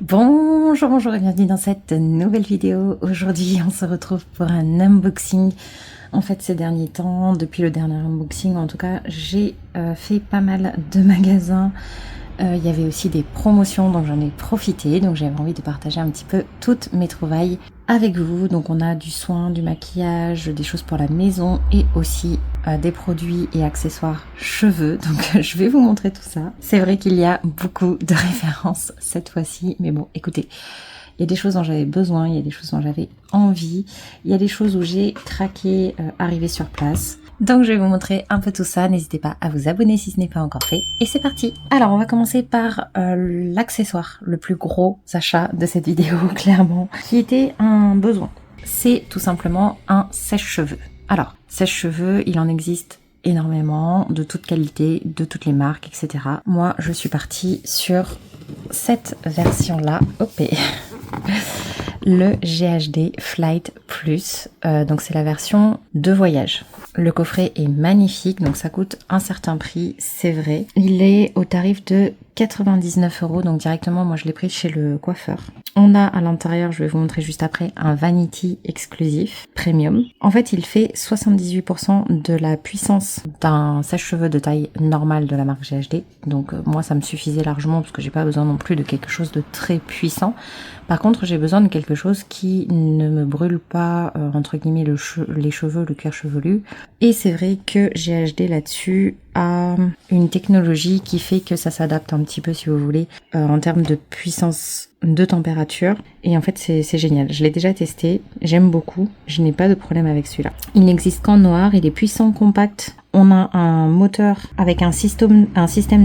Bonjour et bienvenue dans cette nouvelle vidéo. Aujourd'hui on se retrouve pour un unboxing. En fait ces derniers temps, depuis le dernier unboxing en tout cas, j'ai fait pas mal de magasins. Il y avait aussi des promotions donc j'en ai profité. Donc j'avais envie de partager un petit peu toutes mes trouvailles avec vous. Donc on a du soin, du maquillage, des choses pour la maison et aussi des produits et accessoires cheveux. Donc je vais vous montrer tout ça. C'est vrai qu'il y a beaucoup de références cette fois-ci, mais bon écoutez, il y a des choses dont j'avais besoin, il y a des choses dont j'avais envie, il y a des choses où j'ai craqué arrivé sur place. Donc je vais vous montrer un peu tout ça, n'hésitez pas à vous abonner si ce n'est pas encore fait. Et c'est parti. Alors on va commencer par l'accessoire, le plus gros achat de cette vidéo clairement, qui était un besoin. C'est tout simplement un sèche-cheveux. Alors, sèche-cheveux, il en existe énormément, de toute qualité, de toutes les marques, etc. Moi je suis partie sur cette version-là, le GHD Flight Plus, donc c'est la version de voyage. Le coffret est magnifique, donc ça coûte un certain prix, c'est vrai. Il est au tarif de 99 €, donc directement moi je l'ai pris chez le coiffeur. On a à l'intérieur, je vais vous montrer juste après, un Vanity exclusif premium. En fait il fait 78% de la puissance d'un sèche-cheveux de taille normale de la marque GHD. Donc moi ça me suffisait largement parce que j'ai pas besoin non plus de quelque chose de très puissant. Par contre j'ai besoin de quelque chose qui ne me brûle pas entre guillemets les cheveux, le cuir chevelu. Et c'est vrai que GHD là-dessus a une technologie qui fait que ça s'adapte un petit peu si vous voulez en termes de puissance de température. Et en fait c'est génial, je l'ai déjà testé, j'aime beaucoup, je n'ai pas de problème avec celui-là. Il n'existe qu'en noir, il est puissant, compact. On a un moteur avec un système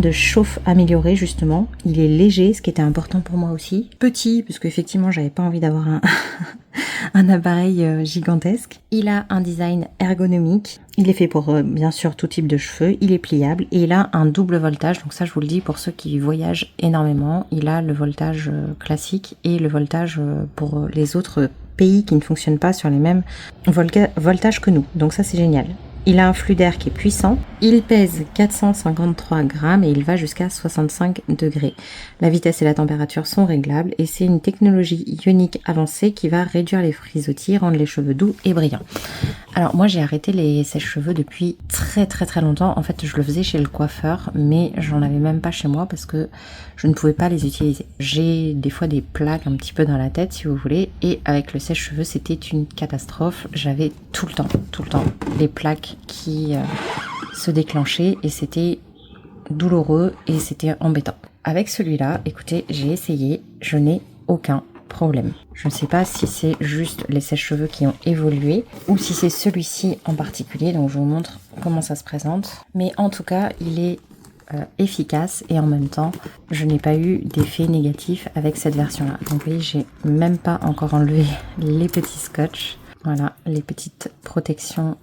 de chauffe amélioré justement. Il est léger, ce qui était important pour moi aussi. Petit, parce qu'effectivement j'avais pas envie d'avoir un appareil gigantesque. Il a un design ergonomique. Il est fait pour bien sûr tout type de cheveux. Il est pliable et il a un double voltage. Donc ça je vous le dis pour ceux qui voyagent énormément. Il a le voltage classique et le voltage pour les autres pays qui ne fonctionnent pas sur les mêmes voltages que nous. Donc ça c'est génial. Il a un flux d'air qui est puissant, il pèse 453 grammes et il va jusqu'à 65 degrés. La vitesse et la température sont réglables et c'est une technologie ionique avancée qui va réduire les frisottis, rendre les cheveux doux et brillants. Alors moi j'ai arrêté les sèche-cheveux depuis très longtemps. En fait je le faisais chez le coiffeur mais j'en avais même pas chez moi parce que je ne pouvais pas les utiliser. J'ai des fois des plaques un petit peu dans la tête si vous voulez et avec le sèche-cheveux c'était une catastrophe. J'avais tout le temps des plaques qui se déclenchaient et c'était douloureux et c'était embêtant. Avec celui-là, écoutez, j'ai essayé, je n'ai aucun problème. Je ne sais pas si c'est juste les sèche-cheveux qui ont évolué ou si c'est celui-ci en particulier, donc je vous montre comment ça se présente. Mais en tout cas, il est efficace et en même temps, je n'ai pas eu d'effet négatif avec cette version-là. Donc vous voyez, j'ai même pas encore enlevé les petits scotch. Voilà, les petites protections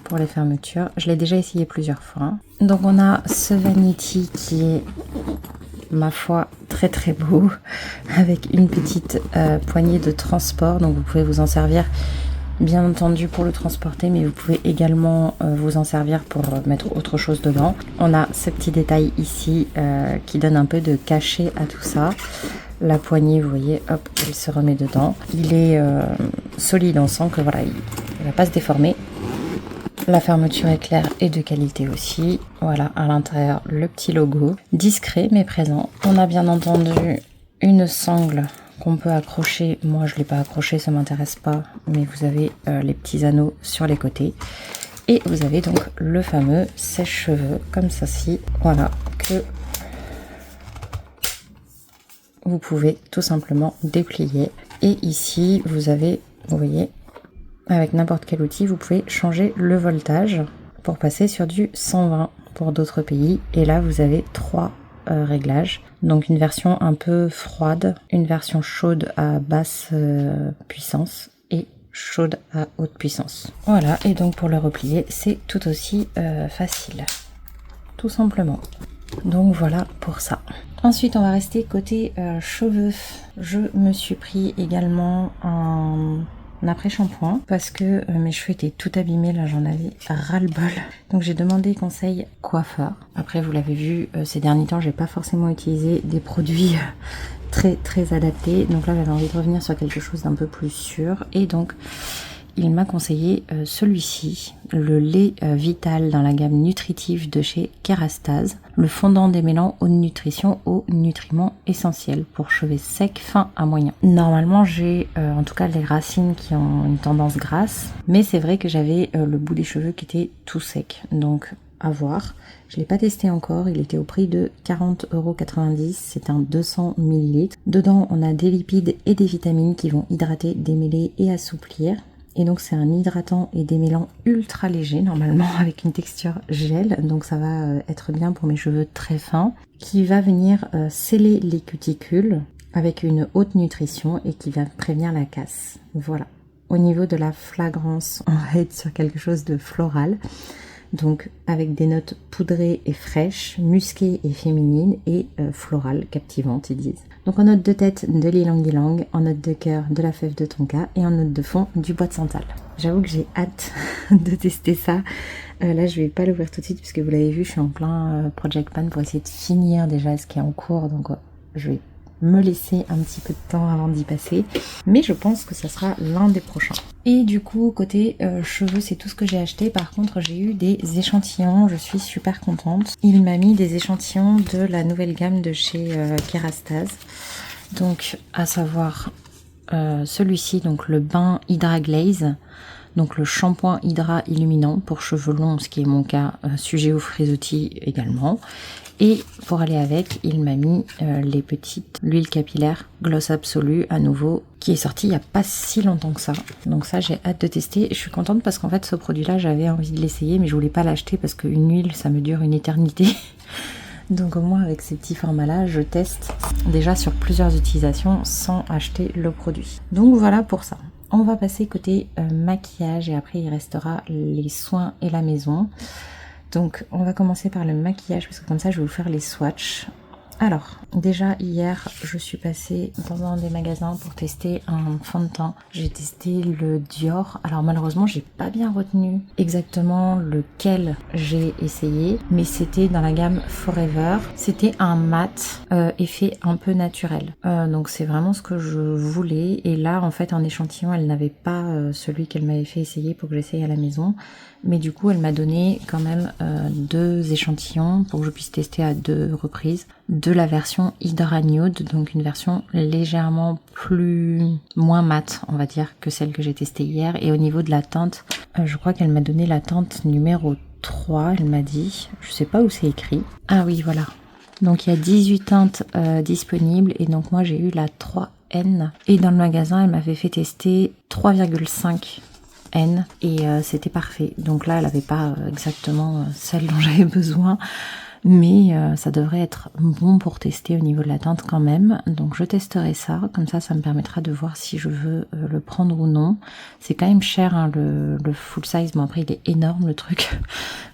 pour les fermetures. Je l'ai déjà essayé plusieurs fois. Donc on a ce Vanity qui est, ma foi, très beau, avec une petite poignée de transport. Donc vous pouvez vous en servir bien entendu pour le transporter, mais vous pouvez également vous en servir pour mettre autre chose dedans. On a ce petit détail ici qui donne un peu de cachet à tout ça. La poignée, vous voyez, hop, elle se remet dedans. Il est solide, on sent que voilà, il va pas se déformer. La fermeture est claire et de qualité aussi. Voilà, à l'intérieur, le petit logo. Discret mais présent. On a bien entendu une sangle qu'on peut accrocher. Moi, je ne l'ai pas accroché, ça m'intéresse pas. Mais vous avez les petits anneaux sur les côtés. Et vous avez donc le fameux sèche-cheveux, comme ceci. Voilà, que vous pouvez tout simplement déplier. Et ici, vous avez, vous voyez, avec n'importe quel outil, vous pouvez changer le voltage pour passer sur du 120 pour d'autres pays. Et là, vous avez 3 réglages. Donc une version un peu froide, une version chaude à basse puissance et chaude à haute puissance. Voilà, et donc pour le replier, c'est tout aussi facile. Tout simplement. Donc voilà pour ça. Ensuite, on va rester côté cheveux. Je me suis pris également un après-shampoing parce que mes cheveux étaient tout abîmés, là j'en avais ras-le-bol. Donc j'ai demandé conseil coiffeur. Après vous l'avez vu, ces derniers temps j'ai pas forcément utilisé des produits très très adapté. Donc là, j'avais envie de revenir sur quelque chose d'un peu plus sûr. Et donc, il m'a conseillé celui-ci, le lait vital dans la gamme nutritive de chez Kerastase, le fondant démêlant haute nutrition aux nutriments essentiels pour cheveux secs, fins à moyens. Normalement, j'ai en tout cas les racines qui ont une tendance grasse, mais c'est vrai que j'avais le bout des cheveux qui était tout sec, donc à voir. Je l'ai pas testé encore, il était au prix de 40,90 €, c'est un 200 ml. Dedans, on a des lipides et des vitamines qui vont hydrater, démêler et assouplir. Et donc c'est un hydratant et démêlant ultra léger normalement avec une texture gel, donc ça va être bien pour mes cheveux très fins, qui va venir sceller les cuticules avec une haute nutrition et qui va prévenir la casse. Voilà. Au niveau de la fragrance, on va être sur quelque chose de floral, donc avec des notes poudrées et fraîches, musquées et féminines et florales, captivantes ils disent. Donc en note de tête de l'ylang-ylang, en note de cœur de la fève de tonka et en note de fond du bois de santal. J'avoue que j'ai hâte de tester ça. Là je vais pas l'ouvrir tout de suite puisque vous l'avez vu, je suis en plein project pan pour essayer de finir déjà ce qui est en cours. Donc je vais me laisser un petit peu de temps avant d'y passer. Mais je pense que ça sera l'un des prochains. Et du coup, côté cheveux, c'est tout ce que j'ai acheté. Par contre, j'ai eu des échantillons. Je suis super contente. Il m'a mis des échantillons de la nouvelle gamme de chez Kerastase. Donc, à savoir celui-ci, donc le bain Hydra Glaze. Donc le shampoing Hydra illuminant pour cheveux longs, ce qui est mon cas, sujet aux frisottis également. Et pour aller avec, il m'a mis l'huile capillaire Gloss Absolu à nouveau, qui est sorti il n'y a pas si longtemps que ça. Donc ça, j'ai hâte de tester. Et je suis contente parce qu'en fait, ce produit-là, j'avais envie de l'essayer, mais je voulais pas l'acheter parce qu'une huile, ça me dure une éternité. Donc au moins, avec ces petits formats-là, je teste déjà sur plusieurs utilisations sans acheter le produit. Donc voilà pour ça. On va passer côté maquillage et après, il restera les soins et la maison. Donc on va commencer par le maquillage parce que comme ça je vais vous faire les swatchs. Alors déjà hier je suis passée dans un des magasins pour tester un fond de teint. J'ai testé le Dior. Alors malheureusement j'ai pas bien retenu exactement lequel j'ai essayé, mais c'était dans la gamme Forever. C'était un mat effet un peu naturel. Donc c'est vraiment ce que je voulais. Et là en fait en échantillon elle n'avait pas celui qu'elle m'avait fait essayer pour que j'essaye à la maison. Mais du coup, elle m'a donné quand même 2 échantillons pour que je puisse tester à 2 reprises de la version Hydra Nude, donc une version légèrement moins mate, on va dire, que celle que j'ai testée hier. Et au niveau de la teinte, je crois qu'elle m'a donné la teinte numéro 3, elle m'a dit. Je sais pas où c'est écrit. Ah oui, voilà. Donc il y a 18 teintes disponibles et donc moi j'ai eu la 3N. Et dans le magasin, elle m'avait fait tester 3,5 N et c'était parfait. Donc là elle avait pas exactement celle dont j'avais besoin, mais ça devrait être bon pour tester au niveau de la teinte quand même. Donc je testerai ça, comme ça me permettra de voir si je veux le prendre ou non. C'est quand même cher hein, le full size, bon après il est énorme le truc,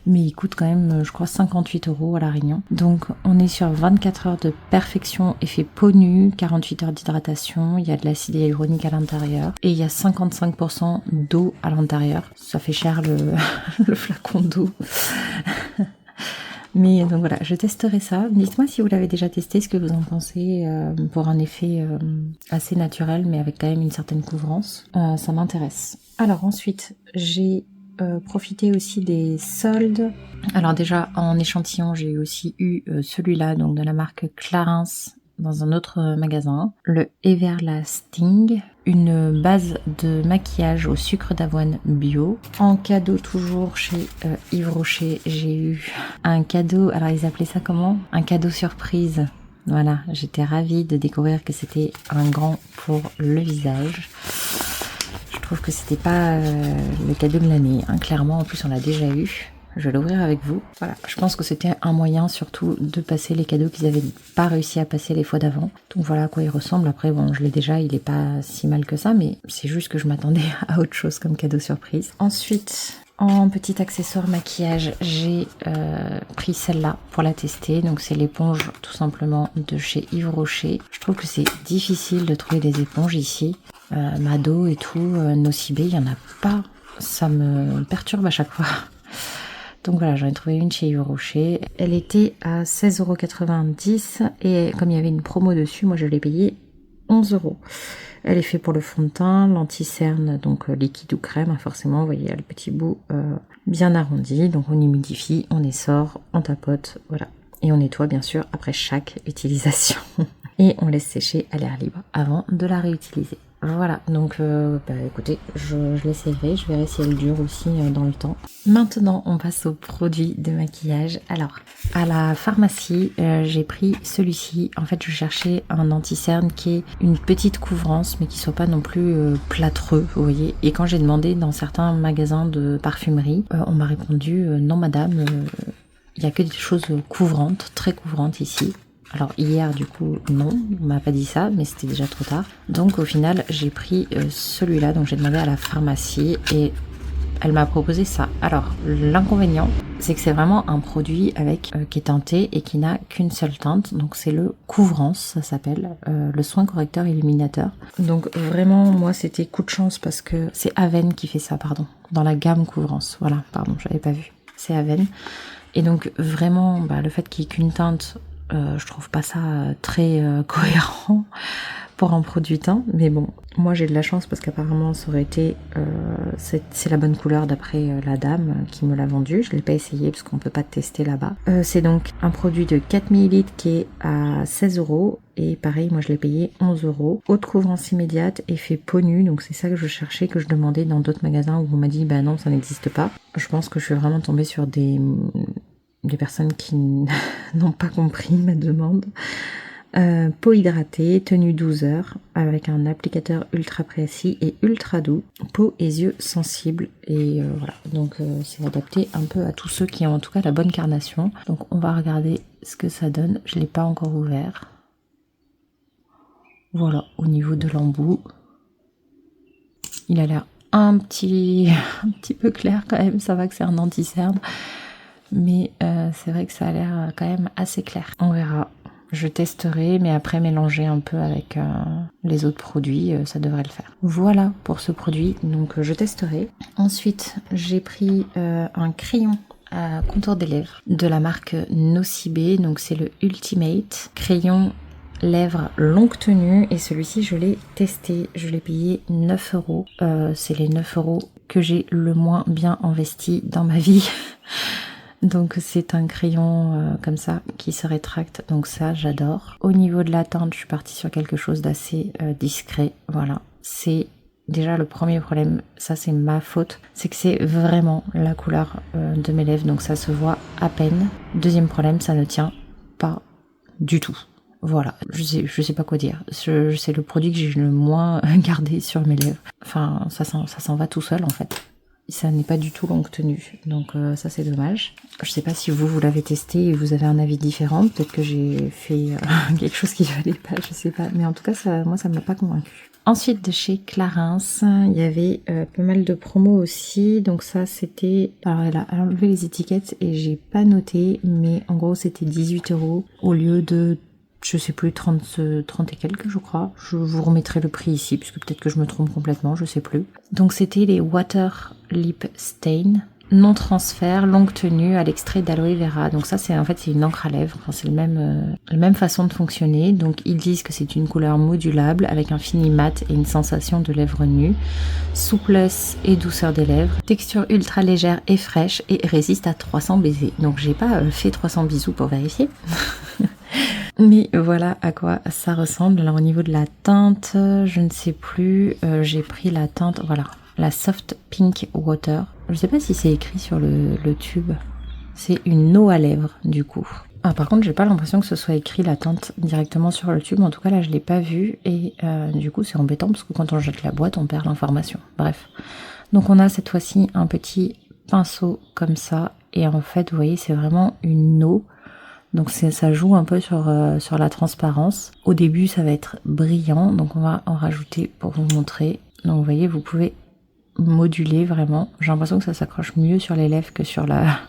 mais il coûte quand même je crois 58 € à La Réunion. Donc on est sur 24 heures de perfection effet peau nue, 48 heures d'hydratation, il y a de l'acide hyaluronique à l'intérieur et il y a 55% d'eau à l'intérieur. Ça fait cher le flacon d'eau. Mais donc voilà, je testerai ça. Dites-moi si vous l'avez déjà testé, ce que vous en pensez pour un effet assez naturel, mais avec quand même une certaine couvrance. Ça m'intéresse. Alors ensuite, j'ai profité aussi des soldes. Alors déjà, en échantillon, j'ai aussi eu celui-là, donc de la marque Clarins, dans un autre magasin. Le Everlasting, une base de maquillage au sucre d'avoine bio. En cadeau toujours chez Yves Rocher, j'ai eu un cadeau, alors ils appelaient ça comment? Un cadeau surprise. Voilà, j'étais ravie de découvrir que c'était un gant pour le visage. Je trouve que c'était pas le cadeau de l'année, hein. Clairement, en plus on l'a déjà eu. Je vais l'ouvrir avec vous. Voilà, je pense que c'était un moyen surtout de passer les cadeaux qu'ils avaient pas réussi à passer les fois d'avant. Donc voilà à quoi il ressemble. Après bon, je l'ai déjà, il est pas si mal que ça, mais c'est juste que je m'attendais à autre chose comme cadeau surprise. Ensuite, en petit accessoire maquillage, j'ai pris celle-là pour la tester. Donc c'est l'éponge tout simplement de chez Yves Rocher. Je trouve que c'est difficile de trouver des éponges ici. Mado et tout, Nocibé, il y en a pas. Ça me perturbe à chaque fois. Donc voilà, j'en ai trouvé une chez Yves Rocher. Elle était à 16,90 € et comme il y avait une promo dessus, moi je l'ai payée 11 €. Elle est faite pour le fond de teint, l'anti-cerne, donc liquide ou crème, forcément, vous voyez, il y a le petit bout bien arrondi, donc on humidifie, on essore, on tapote, voilà. Et on nettoie bien sûr après chaque utilisation. Et on laisse sécher à l'air libre avant de la réutiliser. Voilà, donc écoutez, je l'essayerai, je verrai si elle dure aussi dans le temps. Maintenant, on passe aux produits de maquillage. Alors, à la pharmacie, j'ai pris celui-ci. En fait, je cherchais un anti-cerne qui est une petite couvrance, mais qui soit pas non plus plâtreux, vous voyez. Et quand j'ai demandé dans certains magasins de parfumerie, on m'a répondu non madame, il n'y a que des choses couvrantes, très couvrantes ici. Alors hier du coup non, on m'a pas dit ça, mais c'était déjà trop tard. Donc au final j'ai pris celui-là, donc j'ai demandé à la pharmacie et elle m'a proposé ça. Alors l'inconvénient c'est que c'est vraiment un produit avec qui est teinté et qui n'a qu'une seule teinte, donc c'est le couvrance, ça s'appelle, le soin correcteur illuminateur. Donc vraiment moi c'était coup de chance parce que c'est Aven qui fait ça, pardon, dans la gamme couvrance, voilà, pardon, j'avais pas vu, c'est Aven. Et donc vraiment le fait qu'il n'y ait qu'une teinte, je trouve pas ça très cohérent pour un produit teint, mais bon, moi j'ai de la chance parce qu'apparemment ça aurait été, c'est la bonne couleur d'après la dame qui me l'a vendu. Je l'ai pas essayé parce qu'on peut pas tester là-bas. C'est donc un produit de 4 ml qui est à 16 € et pareil, moi je l'ai payé 11 €. Haute couvrance immédiate, effet peau nue, donc c'est ça que je cherchais, que je demandais dans d'autres magasins où on m'a dit bah non ça n'existe pas. Je pense que je suis vraiment tombée sur des personnes qui n'ont pas compris ma demande. Peau hydratée, tenue 12 heures, avec un applicateur ultra précis et ultra doux, peau et yeux sensibles, et voilà, donc c'est adapté un peu à tous ceux qui ont en tout cas la bonne carnation. Donc on va regarder ce que ça donne, je l'ai pas encore ouvert. Voilà, au niveau de l'embout, il a l'air un petit peu clair quand même, ça va que c'est un anti-cerne. Mais c'est vrai que ça a l'air quand même assez clair. On verra. Je testerai, mais après mélanger un peu avec les autres produits, ça devrait le faire. Voilà pour ce produit, donc je testerai. Ensuite, j'ai pris un crayon à contour des lèvres de la marque Nocibé, donc c'est le Ultimate crayon lèvres longue tenue, et celui-ci je l'ai testé, je l'ai payé 9 €. C'est les 9 € que j'ai le moins bien investi dans ma vie. Donc c'est un crayon comme ça qui se rétracte, donc ça j'adore. Au niveau de la teinte, je suis partie sur quelque chose d'assez discret, voilà. C'est déjà le premier problème, ça c'est ma faute, c'est que c'est vraiment la couleur de mes lèvres, donc ça se voit à peine. Deuxième problème, ça ne tient pas du tout. Voilà, je sais pas quoi dire. C'est le produit que j'ai le moins gardé sur mes lèvres. Enfin, ça s'en va tout seul en fait. Ça n'est pas du tout longue tenue, donc ça c'est dommage. Je sais pas si vous l'avez testé et vous avez un avis différent, peut-être que j'ai fait quelque chose qui valait pas, je sais pas, mais en tout cas moi ça m'a pas convaincu. Ensuite de chez Clarins, il y avait pas mal de promos aussi, donc ça c'était, alors elle a enlevé les étiquettes et j'ai pas noté, mais en gros c'était 18 € au lieu de je sais plus, 30 et quelques je crois. Je vous remettrai le prix ici, puisque peut-être que je me trompe complètement, je sais plus. Donc c'était les Water Lip Stain, non transfert, longue tenue à l'extrait d'aloe vera. Donc ça c'est une encre à lèvres, enfin, c'est la même façon de fonctionner. Donc ils disent que c'est une couleur modulable avec un fini mat et une sensation de lèvres nues, souplesse et douceur des lèvres, texture ultra légère et fraîche et résiste à 300 baisers. Donc j'ai pas fait 300 bisous pour vérifier. Mais voilà à quoi ça ressemble. Alors au niveau de la teinte, je ne sais plus, j'ai pris la teinte, voilà, la Soft Pink Water. Je sais pas si c'est écrit sur le tube. C'est une eau à lèvres du coup. Ah, par contre j'ai pas l'impression que ce soit écrit la teinte directement sur le tube, en tout cas là je l'ai pas vu et du coup c'est embêtant parce que quand on jette la boîte on perd l'information. Bref. Donc on a cette fois-ci un petit pinceau comme ça et en fait vous voyez c'est vraiment une eau. Donc ça joue un peu sur la transparence. Au début ça va être brillant, donc on va en rajouter pour vous montrer. Donc vous voyez, vous pouvez moduler vraiment. J'ai l'impression que ça s'accroche mieux sur les lèvres que sur la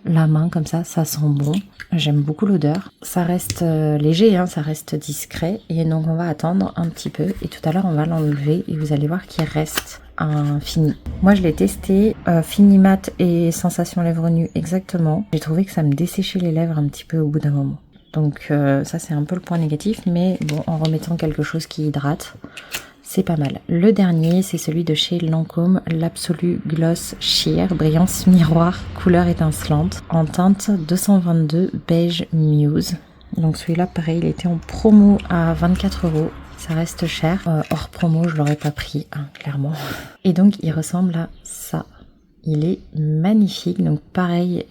main, comme ça sent bon. J'aime beaucoup l'odeur. Ça reste léger, hein, ça reste discret. Et donc on va attendre un petit peu et tout à l'heure on va l'enlever et vous allez voir qu'il reste un fini. Moi je l'ai testé, fini mat et sensation lèvres nues exactement. J'ai trouvé que ça me desséchait les lèvres un petit peu au bout d'un moment. Donc ça c'est un peu le point négatif, mais bon, en remettant quelque chose qui hydrate, c'est pas mal. Le dernier, c'est celui de chez Lancôme, l'Absolu Gloss Sheer, brillance miroir, couleur étincelante, en teinte 222 beige muse. Donc celui-là, pareil, il était en promo à 24 €. Ça reste cher. Hors promo, je l'aurais pas pris, hein, clairement. Et donc, il ressemble à ça. Il est magnifique. Donc pareil,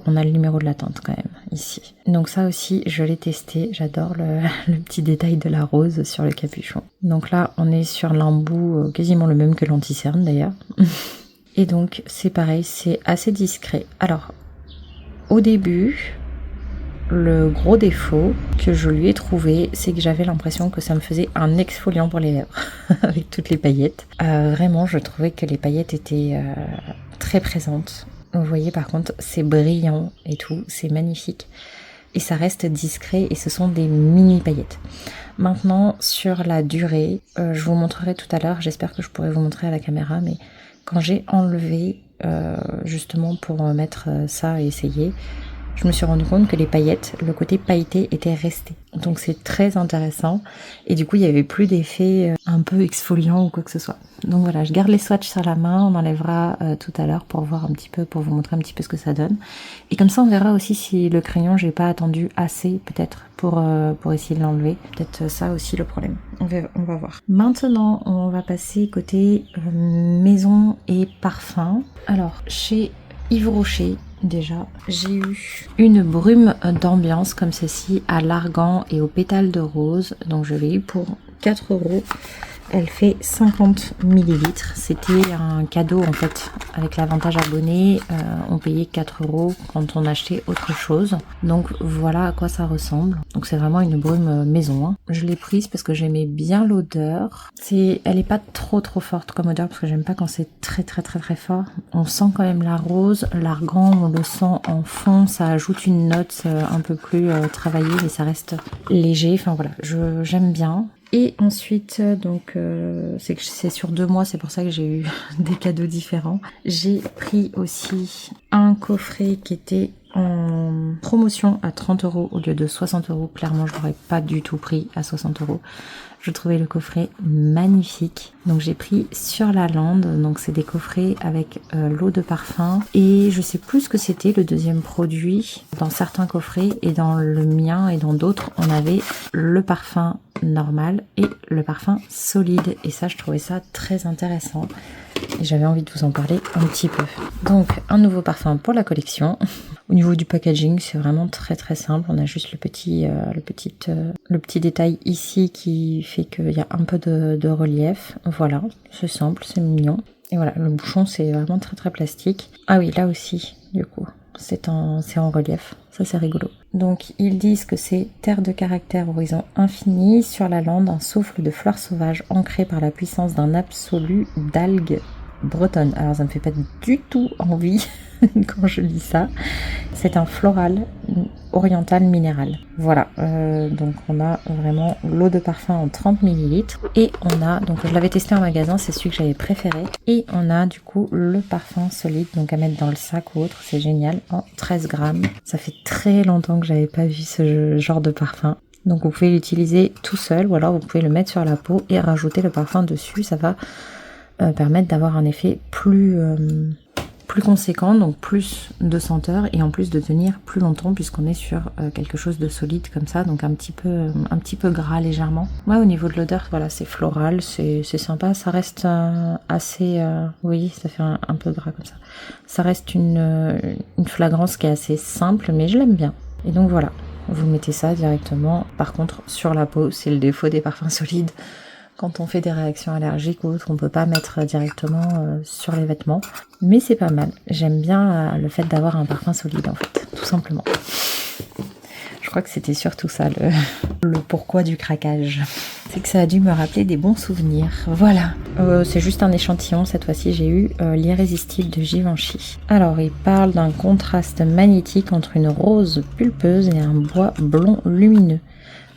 on a le numéro de la teinte quand même, ici. Donc ça aussi, je l'ai testé. J'adore le petit détail de la rose sur le capuchon. Donc là, on est sur l'embout quasiment le même que l'anti-cerne d'ailleurs. Et donc, c'est pareil, c'est assez discret. Alors, au début, le gros défaut que je lui ai trouvé, c'est que j'avais l'impression que ça me faisait un exfoliant pour les lèvres, avec toutes les paillettes. Vraiment, je trouvais que les paillettes étaient très présentes. Vous voyez, par contre, c'est brillant et tout, c'est magnifique. Et ça reste discret et ce sont des mini paillettes. Maintenant, sur la durée, je vous montrerai tout à l'heure, j'espère que je pourrai vous montrer à la caméra, mais quand j'ai enlevé, justement pour mettre ça et essayer, je me suis rendu compte que les paillettes, le côté pailleté était resté. Donc c'est très intéressant. Et du coup, il n'y avait plus d'effet un peu exfoliant ou quoi que ce soit. Donc voilà, je garde les swatchs sur la main. On enlèvera tout à l'heure pour voir un petit peu, pour vous montrer un petit peu ce que ça donne. Et comme ça, on verra aussi si le crayon, j'ai pas attendu assez peut-être pour essayer de l'enlever. Peut-être ça aussi le problème. On va voir. Maintenant, on va passer côté maison et parfum. Alors, chez Yves Rocher, déjà, j'ai eu une brume d'ambiance comme ceci à l'argan et aux pétales de rose. Donc je l'ai eu pour 4 €. Elle fait 50 ml. C'était un cadeau en fait. Avec l'avantage abonné, on payait 4 € quand on achetait autre chose. Donc voilà à quoi ça ressemble. Donc c'est vraiment une brume maison, hein. Je l'ai prise parce que j'aimais bien l'odeur. Elle est pas trop forte comme odeur parce que j'aime pas quand c'est très fort. On sent quand même la rose, l'argan, on le sent en fond. Ça ajoute une note un peu plus travaillée, mais ça reste léger. Enfin voilà, j'aime bien. Et ensuite, donc c'est sur 2 mois, c'est pour ça que j'ai eu des cadeaux différents. J'ai pris aussi un coffret qui était en promotion à 30 € au lieu de 60 €. Clairement, je l'aurais pas du tout pris à 60 €. Je trouvais le coffret magnifique. Donc j'ai pris Sur la Lande. Donc c'est des coffrets avec l'eau de parfum. Et je sais plus ce que c'était le deuxième produit. Dans certains coffrets et dans le mien et dans d'autres, on avait le parfum normal et le parfum solide. Et ça, je trouvais ça très intéressant. Et j'avais envie de vous en parler un petit peu. Donc un nouveau parfum pour la collection. Au niveau du packaging, c'est vraiment très simple. On a juste le petit détail ici qui fait qu'il y a un peu de relief. Voilà, c'est simple, c'est mignon. Et voilà, le bouchon c'est vraiment très plastique. Ah oui, là aussi, du coup, c'est en relief. Ça c'est rigolo. Donc ils disent que c'est terre de caractère horizon infini, Sur la Lande, un souffle de fleurs sauvages ancré par la puissance d'un absolu d'algues bretonnes. Alors ça me fait pas du tout envie quand je lis ça. C'est un floral oriental minéral. Voilà, donc on a vraiment l'eau de parfum en 30 ml. Et on a, donc je l'avais testé en magasin, c'est celui que j'avais préféré. Et on a du coup le parfum solide, donc à mettre dans le sac ou autre, c'est génial, en 13 grammes. Ça fait très longtemps que j'avais pas vu ce genre de parfum. Donc vous pouvez l'utiliser tout seul ou alors vous pouvez le mettre sur la peau et rajouter le parfum dessus. Ça va permettre d'avoir un effet plus conséquent, donc plus de senteur et en plus de tenir plus longtemps puisqu'on est sur quelque chose de solide comme ça, donc un petit peu gras légèrement. Ouais, au niveau de l'odeur, voilà, c'est floral, c'est sympa, ça reste assez, oui, ça fait un peu gras comme ça. Ça reste une fragrance qui est assez simple, mais je l'aime bien. Et donc voilà, vous mettez ça directement. Par contre, sur la peau, c'est le défaut des parfums solides. Quand on fait des réactions allergiques ou autres, on peut pas mettre directement sur les vêtements. Mais c'est pas mal. J'aime bien le fait d'avoir un parfum solide en fait, tout simplement. Je crois que c'était surtout ça le pourquoi du craquage. C'est que ça a dû me rappeler des bons souvenirs. Voilà. C'est juste un échantillon. Cette fois-ci, j'ai eu l'Irrésistible de Givenchy. Alors, il parle d'un contraste magnétique entre une rose pulpeuse et un bois blond lumineux.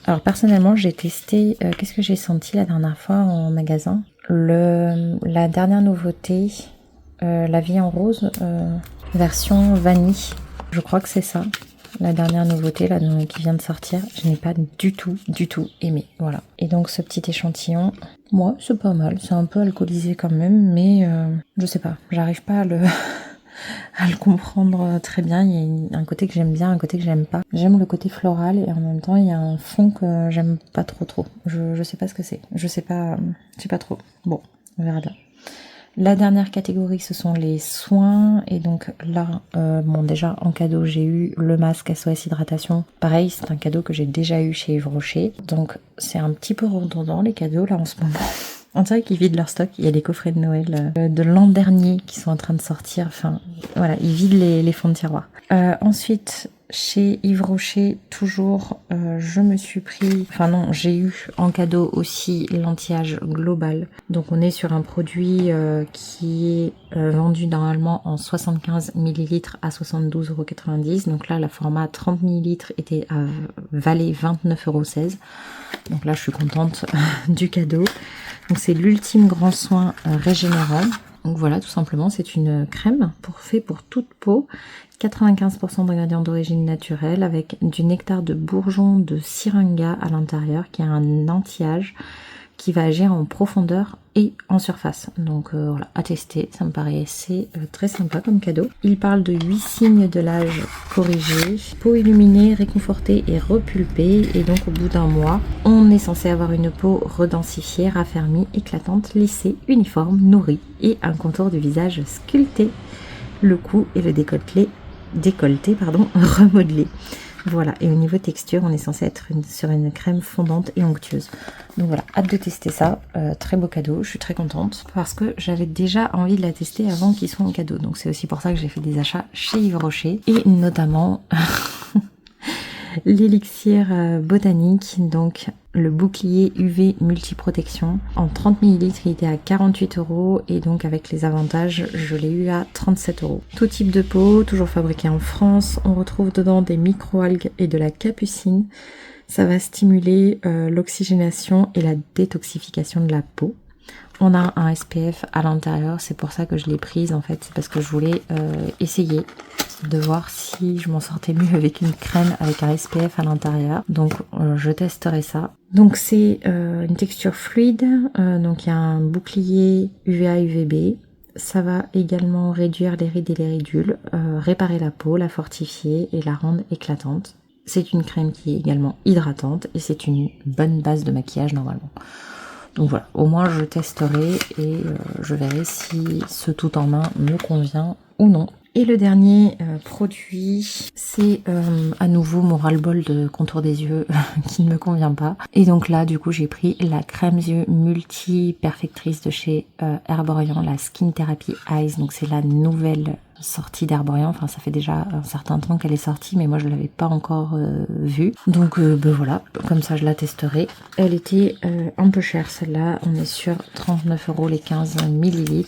Alors personnellement, j'ai testé, qu'est-ce que j'ai senti la dernière fois en magasin? La dernière nouveauté, la vie en rose, version vanille. Je crois que c'est ça. La dernière nouveauté là qui vient de sortir, je n'ai pas du tout aimé. Voilà. Et donc ce petit échantillon, moi c'est pas mal. C'est un peu alcoolisé quand même, mais je sais pas. J'arrive pas à le à le comprendre très bien. Il y a un côté que j'aime bien, un côté que j'aime pas. J'aime le côté floral et en même temps il y a un fond que j'aime pas trop. Je sais pas ce que c'est. Je sais pas trop. Bon, on verra bien. La dernière catégorie, ce sont les soins. Et donc là, bon déjà en cadeau, j'ai eu le masque SOS Hydratation. Pareil, c'est un cadeau que j'ai déjà eu chez Yves Rocher. Donc c'est un petit peu redondant les cadeaux là en ce moment. On dirait qu'ils vident leur stock. Il y a des coffrets de Noël de l'an dernier qui sont en train de sortir. Enfin, voilà, ils vident les fonds de tiroir. Ensuite, chez Yves Rocher, toujours, je me suis pris... Enfin non, j'ai eu en cadeau aussi l'anti-âge global. Donc on est sur un produit qui est vendu normalement en 75 ml à 72,90 €. Donc là, la format 30 ml valait 29,16 €. Donc là, je suis contente du cadeau. Donc c'est l'ultime grand soin régénérant. Donc voilà, tout simplement, c'est une crème faite pour toute peau. 95% d'ingrédients d'origine naturelle avec du nectar de bourgeon de syringa à l'intérieur qui a un anti-âge qui va agir en profondeur et en surface. Donc voilà, à tester, ça me paraissait très sympa comme cadeau. Il parle de 8 signes de l'âge corrigé, peau illuminée, réconfortée et repulpée. Et donc au bout d'un mois, on est censé avoir une peau redensifiée, raffermie, éclatante, lissée, uniforme, nourrie et un contour du visage sculpté. Le cou et le décolleté remodelé. Voilà, et au niveau texture, on est censé être sur une crème fondante et onctueuse. Donc voilà, hâte de tester ça. Très beau cadeau, je suis très contente parce que j'avais déjà envie de la tester avant qu'il soit en cadeau. Donc c'est aussi pour ça que j'ai fait des achats chez Yves Rocher et notamment l'élixir botanique, donc le bouclier UV multiprotection. En 30 ml, il était à 48 € et donc avec les avantages, je l'ai eu à 37 €. Tout type de peau, toujours fabriqué en France. On retrouve dedans des microalgues et de la capucine. Ça va stimuler l'oxygénation et la détoxification de la peau. On a un SPF à l'intérieur, c'est pour ça que je l'ai prise en fait, c'est parce que je voulais essayer de voir si je m'en sortais mieux avec une crème avec un SPF à l'intérieur. Donc je testerai ça. Donc c'est une texture fluide, donc il y a un bouclier UVA UVB. Ça va également réduire les rides et les ridules, réparer la peau, la fortifier et la rendre éclatante. C'est une crème qui est également hydratante et c'est une bonne base de maquillage normalement. Donc voilà, au moins je testerai et je verrai si ce tout en main me convient ou non. Et le dernier produit, c'est à nouveau mon ras-le-bol de contour des yeux qui ne me convient pas. Et donc là, du coup, j'ai pris la crème yeux multi-perfectrice de chez Herborian, la Skin Therapy Eyes. Donc c'est la nouvelle sortie d'Herborian. Enfin, ça fait déjà un certain temps qu'elle est sortie, mais moi je l'avais pas encore vue. Donc ben voilà, comme ça je la testerai. Elle était un peu chère celle-là. On est sur 39 € les 15 ml.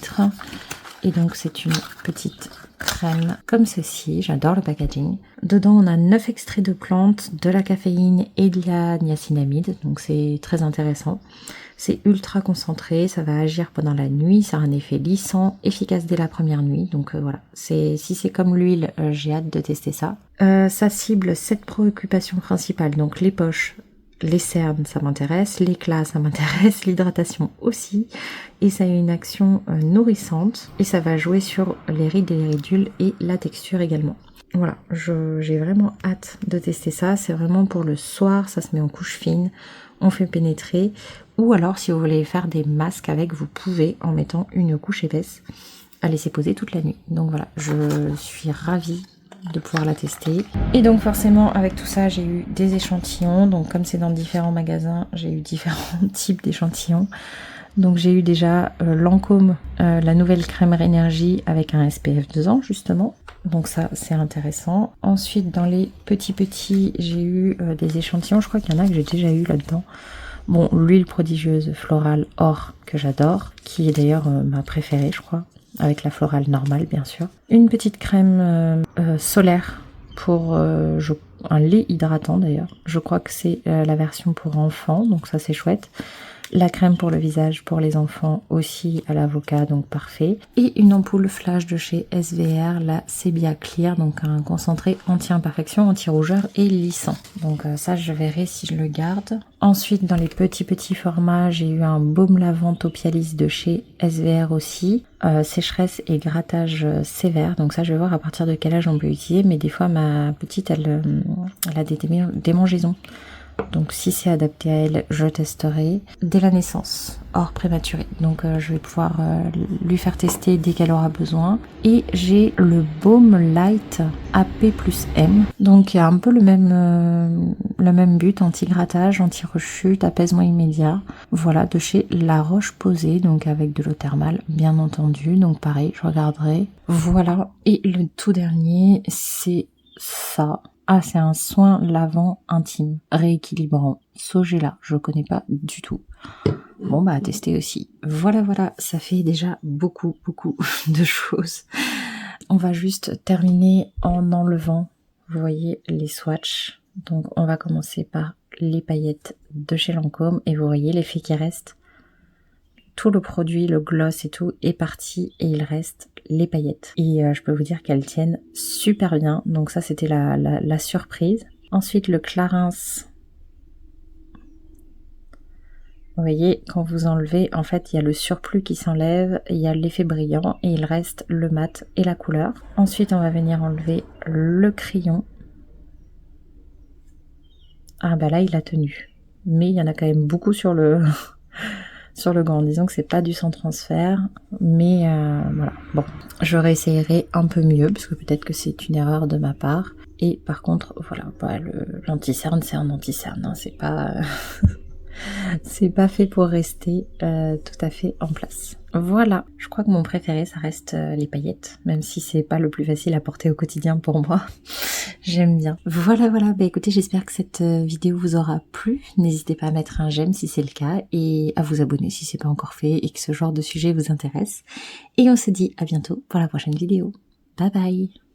Et donc c'est une petite crème comme ceci, j'adore le packaging. Dedans on a 9 extraits de plantes, de la caféine et de la niacinamide, donc c'est très intéressant. C'est ultra concentré, ça va agir pendant la nuit, ça a un effet lissant, efficace dès la première nuit. Donc voilà, si c'est comme l'huile, j'ai hâte de tester ça. Ça cible 7 préoccupations principales, donc les poches, les cernes, ça m'intéresse, l'éclat, ça m'intéresse, l'hydratation aussi. Et ça a une action nourrissante et ça va jouer sur les rides et les ridules et la texture également. Voilà, j'ai vraiment hâte de tester ça. C'est vraiment pour le soir, ça se met en couche fine, on fait pénétrer. Ou alors si vous voulez faire des masques avec, vous pouvez en mettant une couche épaisse à laisser poser toute la nuit. Donc voilà, je suis ravie de pouvoir la tester. Et donc forcément avec tout ça j'ai eu des échantillons. Donc comme c'est dans différents magasins, j'ai eu différents types d'échantillons. Donc j'ai eu déjà Lancôme, la nouvelle crème Rénergie avec un SPF 2 ans justement. Donc ça c'est intéressant. Ensuite dans les petits j'ai eu des échantillons. Je crois qu'il y en a que j'ai déjà eu là-dedans. Bon, l'huile prodigieuse florale or que j'adore, qui est d'ailleurs ma préférée je crois, avec la florale normale bien sûr. Une petite crème solaire pour un lait hydratant d'ailleurs. Je crois que c'est la version pour enfants, donc ça c'est chouette. La crème pour le visage pour les enfants aussi à l'avocat, donc parfait. Et une ampoule flash de chez SVR, la Sebia Clear, donc un concentré anti-imperfection, anti-rougeur et lissant. Donc ça, je verrai si je le garde. Ensuite, dans les petits formats, j'ai eu un baume lavant Topialis de chez SVR aussi. Sécheresse et grattage sévère, donc ça je vais voir à partir de quel âge on peut utiliser, mais des fois ma petite elle a des démangeaisons, donc si c'est adapté à elle, je testerai. Dès la naissance, hors prématuré, donc je vais pouvoir lui faire tester dès qu'elle aura besoin. Et j'ai le Baume Light AP plus M, donc il y a un peu le même but, anti-grattage, anti-rechute, apaisement immédiat. Voilà, de chez La Roche-Posay, donc avec de l'eau thermale, bien entendu, donc pareil, je regarderai. Voilà, et le tout dernier, c'est ça. Ah, c'est un soin lavant intime, rééquilibrant. Sogela, je connais pas du tout. Bon, bah, à tester aussi. Voilà, ça fait déjà beaucoup de choses. On va juste terminer en enlevant, vous voyez, les swatchs. Donc, on va commencer par les paillettes de chez Lancôme. Et vous voyez l'effet qui reste. Tout le produit, le gloss et tout est parti et il reste les paillettes. Et je peux vous dire qu'elles tiennent super bien. Donc ça, c'était la surprise. Ensuite, le Clarins. Vous voyez, quand vous enlevez, en fait, il y a le surplus qui s'enlève, il y a l'effet brillant et il reste le mat et la couleur. Ensuite, on va venir enlever le crayon. Ah bah là, il a tenu. Mais il y en a quand même beaucoup sur le... sur le gant. Disons que c'est pas du sans transfert, mais voilà. Bon, je réessayerai un peu mieux, parce que peut-être que c'est une erreur de ma part. Et par contre, voilà, bah, l'anti-cerne, c'est un anti-cerne, hein, c'est pas... c'est pas fait pour rester tout à fait en place. Voilà, je crois que mon préféré, ça reste les paillettes, même si c'est pas le plus facile à porter au quotidien pour moi. J'aime bien. Voilà, bah écoutez, j'espère que cette vidéo vous aura plu. N'hésitez pas à mettre un j'aime si c'est le cas et à vous abonner si c'est pas encore fait et que ce genre de sujet vous intéresse. Et on se dit à bientôt pour la prochaine vidéo. Bye bye!